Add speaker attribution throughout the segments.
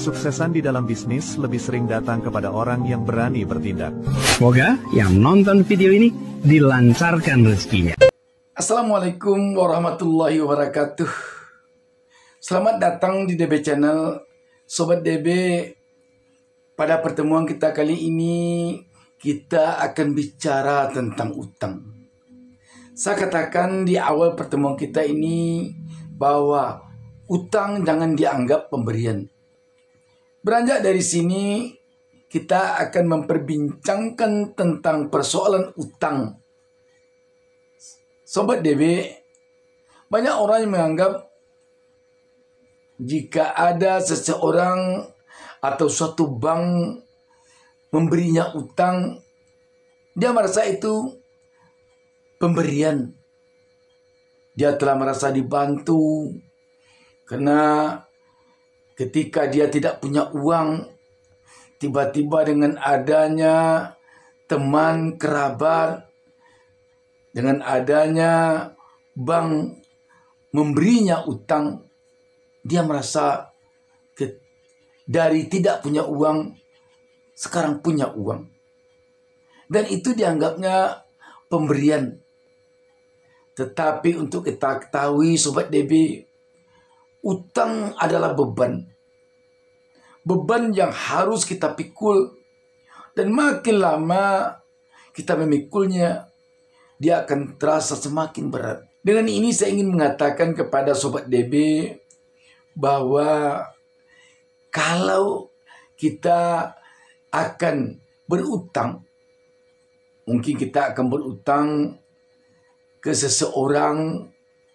Speaker 1: Kesuksesan di dalam bisnis lebih sering datang kepada orang yang berani bertindak.
Speaker 2: Semoga yang nonton video ini dilancarkan rezekinya.
Speaker 3: Assalamualaikum warahmatullahi wabarakatuh. Selamat datang di DB Channel, Sobat DB. Pada pertemuan kita kali ini, kita akan bicara tentang utang. Saya katakan di awal pertemuan kita ini bahwa utang jangan dianggap pemberian. Beranjak dari sini, kita akan memperbincangkan tentang persoalan utang. Sobat DB, banyak orang yang menganggap jika ada seseorang atau suatu bank memberinya utang, dia merasa itu pemberian. Dia telah merasa dibantu, karena ketika dia tidak punya uang, tiba-tiba dengan adanya teman kerabat, dengan adanya bank memberinya utang, dia merasa dari tidak punya uang, sekarang punya uang. Dan itu dianggapnya pemberian. Tetapi untuk kita ketahui Sobat DB, utang adalah beban. Beban yang harus kita pikul. Dan makin lama kita memikulnya, dia akan terasa semakin berat. Dengan ini saya ingin mengatakan kepada Sobat DB bahwa kalau kita akan berutang, mungkin kita akan berutang ke seseorang,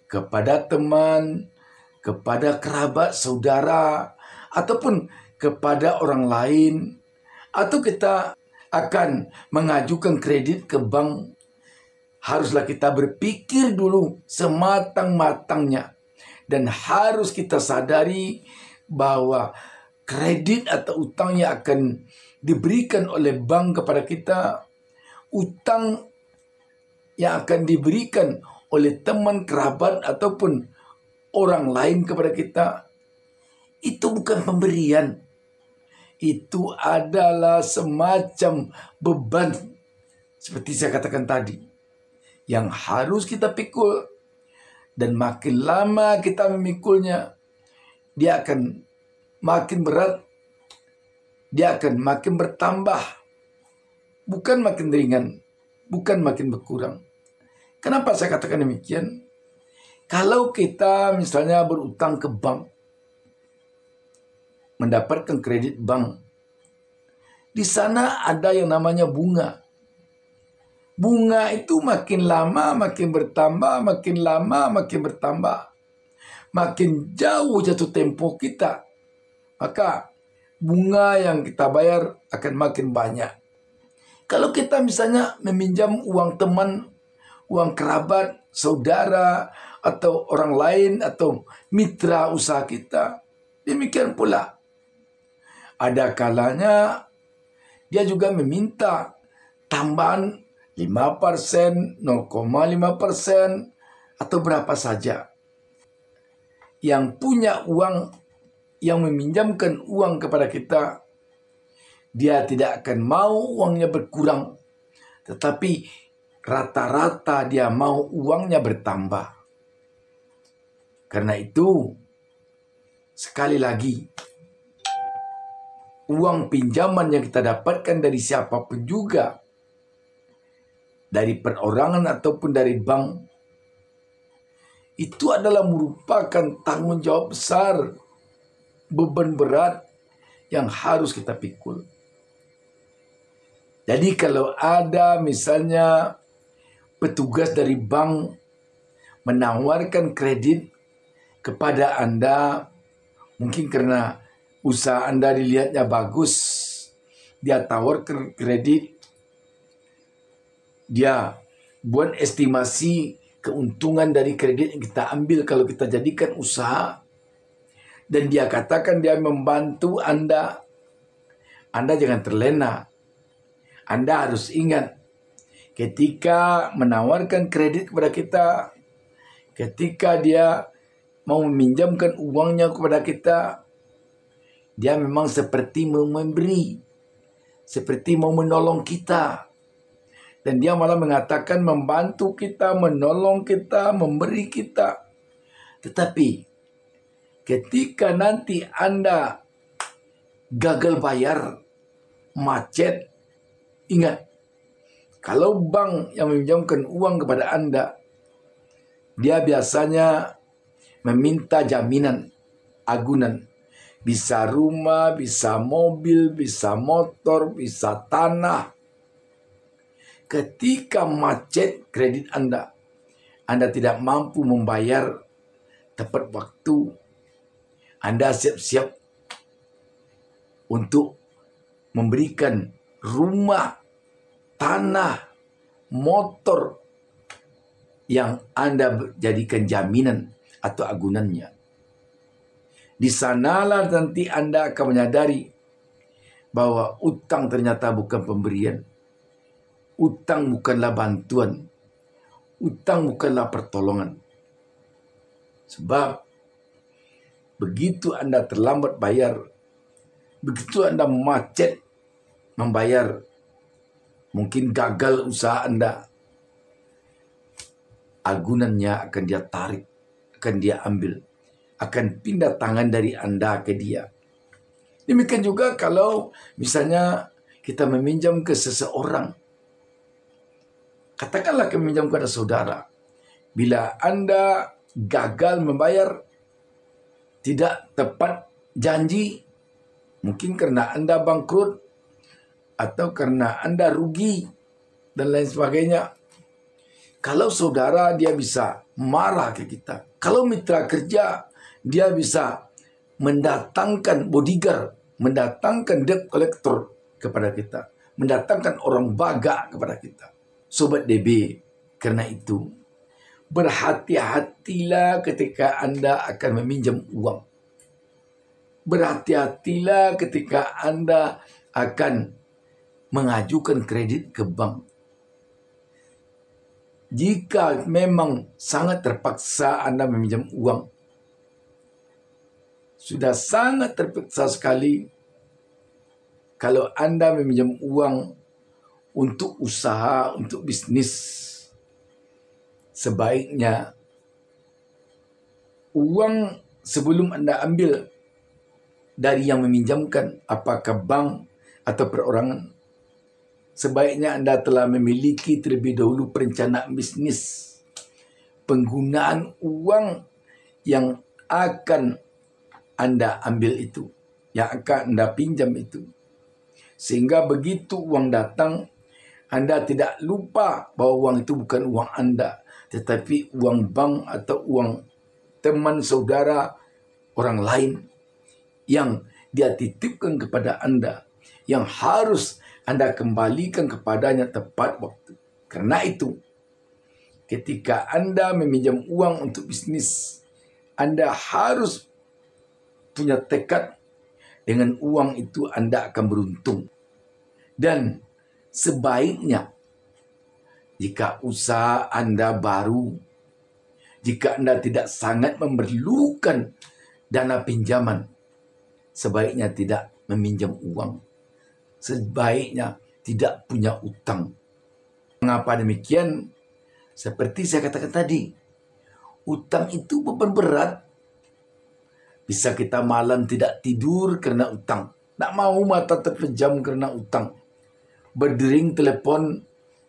Speaker 3: kepada teman, kepada kerabat, saudara, ataupun kepada orang lain, atau kita akan mengajukan kredit ke bank, haruslah kita berpikir dulu sematang-matangnya. Dan harus kita sadari bahwa kredit atau utang yang akan diberikan oleh bank kepada kita, utang yang akan diberikan oleh teman, kerabat, ataupun orang lain kepada kita, itu bukan pemberian. Itu adalah semacam beban, seperti saya katakan tadi, yang harus kita pikul. Dan makin lama kita memikulnya, dia akan makin berat, dia akan makin bertambah, bukan makin ringan, bukan makin berkurang. Kenapa saya katakan demikian? Kalau kita misalnya berutang ke bank, mendapatkan kredit bank, di sana ada yang namanya bunga. Bunga itu makin lama makin bertambah, makin lama makin bertambah. Makin jauh jatuh tempo kita, maka bunga yang kita bayar akan makin banyak. Kalau kita misalnya meminjam uang teman, uang kerabat, saudara, atau orang lain, atau mitra usaha kita, demikian pula. Ada kalanya dia juga meminta tambahan 5%, 0,5%, atau berapa saja. Yang punya uang, yang meminjamkan uang kepada kita, dia tidak akan mau uangnya berkurang, tetapi rata-rata dia mau uangnya bertambah. Karena itu, sekali lagi, uang pinjaman yang kita dapatkan dari siapapun juga, dari perorangan ataupun dari bank, itu adalah merupakan tanggung jawab besar, beban berat yang harus kita pikul. Jadi kalau ada misalnya petugas dari bank menawarkan kredit kepada Anda, mungkin karena usaha Anda dilihatnya bagus, dia tawarkan kredit, dia buat estimasi keuntungan dari kredit yang kita ambil kalau kita jadikan usaha, dan dia katakan dia membantu Anda. Anda jangan terlena. Anda harus ingat, ketika menawarkan kredit kepada kita, ketika dia mau meminjamkan uangnya kepada kita, Dia memang seperti memberi, seperti mau menolong kita. Dan dia malah mengatakan membantu kita, menolong kita, memberi kita. Tetapi ketika nanti Anda gagal bayar, macet, ingat, kalau bank yang meminjamkan uang kepada Anda, dia biasanya meminta jaminan, agunan. Bisa rumah, bisa mobil, bisa motor, bisa tanah. Ketika macet kredit Anda tidak mampu membayar tepat waktu, Anda siap-siap untuk memberikan rumah, tanah, motor yang Anda jadikan jaminan atau agunannya. Di sanalah nanti Anda akan menyadari bahwa utang ternyata bukan pemberian. Utang bukanlah bantuan. Utang bukanlah pertolongan. Sebab begitu Anda terlambat bayar, begitu Anda macet membayar, mungkin gagal usaha Anda, agunannya akan dia tarik, akan dia ambil, akan pindah tangan dari Anda ke dia. Demikian juga kalau misalnya kita meminjam ke seseorang. Katakanlah meminjam kepada saudara. Bila Anda gagal membayar, tidak tepat janji, mungkin karena Anda bangkrut, atau karena Anda rugi, dan lain sebagainya. Kalau saudara, dia bisa marah ke kita. Kalau mitra kerja, dia bisa mendatangkan bodyguard, mendatangkan debt collector kepada kita, mendatangkan orang baga kepada kita. Sobat DB, karena itu berhati-hatilah ketika Anda akan meminjam uang. Berhati-hatilah ketika Anda akan mengajukan kredit ke bank. Jika memang sangat terpaksa Anda meminjam uang, sudah sangat terpaksa sekali, kalau Anda meminjam uang untuk usaha, untuk bisnis, sebaiknya uang sebelum Anda ambil dari yang meminjamkan, apakah bank atau perorangan, sebaiknya Anda telah memiliki terlebih dahulu perencanaan bisnis, penggunaan uang yang akan Anda ambil itu, yang akan Anda pinjam itu. Sehingga begitu uang datang, Anda tidak lupa bahwa uang itu bukan uang Anda, tetapi uang bank atau uang teman, saudara, orang lain yang dia titipkan kepada Anda, yang harus Anda kembalikan kepadanya tepat waktu. Karena itu, ketika Anda meminjam uang untuk bisnis, Anda harus punya tekad, dengan uang itu Anda akan beruntung. Dan sebaiknya, jika usaha Anda baru, jika Anda tidak sangat memerlukan dana pinjaman, sebaiknya tidak meminjam uang. Sebaiknya tidak punya utang. Mengapa demikian? Seperti saya katakan tadi, utang itu beban berat. Bisa kita malam tidak tidur karena utang. Tak mau mata terpejam karena utang. Berdering telepon,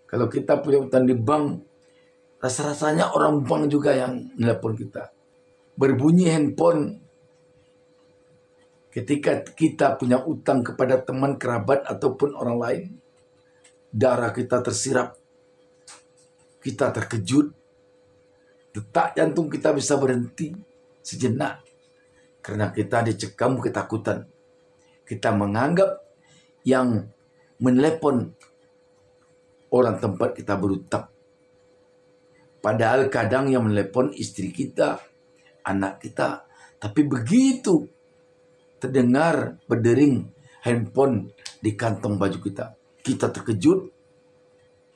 Speaker 3: kalau kita punya utang di bank, rasa-rasanya orang bank juga yang telepon kita. Berbunyi handphone, ketika kita punya utang kepada teman, kerabat, ataupun orang lain, darah kita tersirap, kita terkejut, detak jantung kita bisa berhenti sejenak, karena kita dicekam ketakutan. Kita menganggap yang menelepon orang tempat kita berutang. Padahal kadang yang menelepon istri kita, anak kita. Tapi begitu terdengar berdering handphone di kantong baju kita, kita terkejut.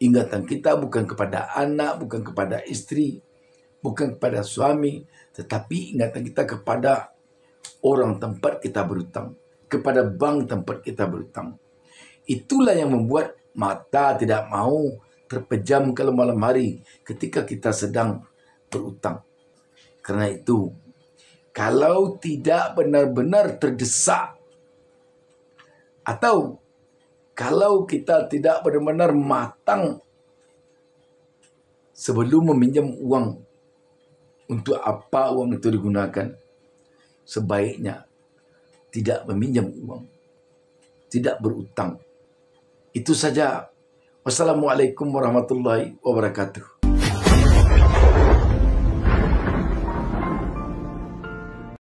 Speaker 3: Ingatan kita bukan kepada anak, bukan kepada istri, bukan kepada suami, tetapi ingatan kita kepada orang tempat kita berutang. kepada bank tempat kita berhutang. Itulah yang membuat mata tidak mau terpejam kalau malam hari ketika kita sedang berhutang. Karena itu, kalau tidak benar-benar terdesak atau kalau kita tidak benar-benar matang sebelum meminjam uang, untuk apa uang itu digunakan, sebaiknya tidak meminjam uang, tidak berutang. Itu saja. Wassalamualaikum warahmatullahi wabarakatuh.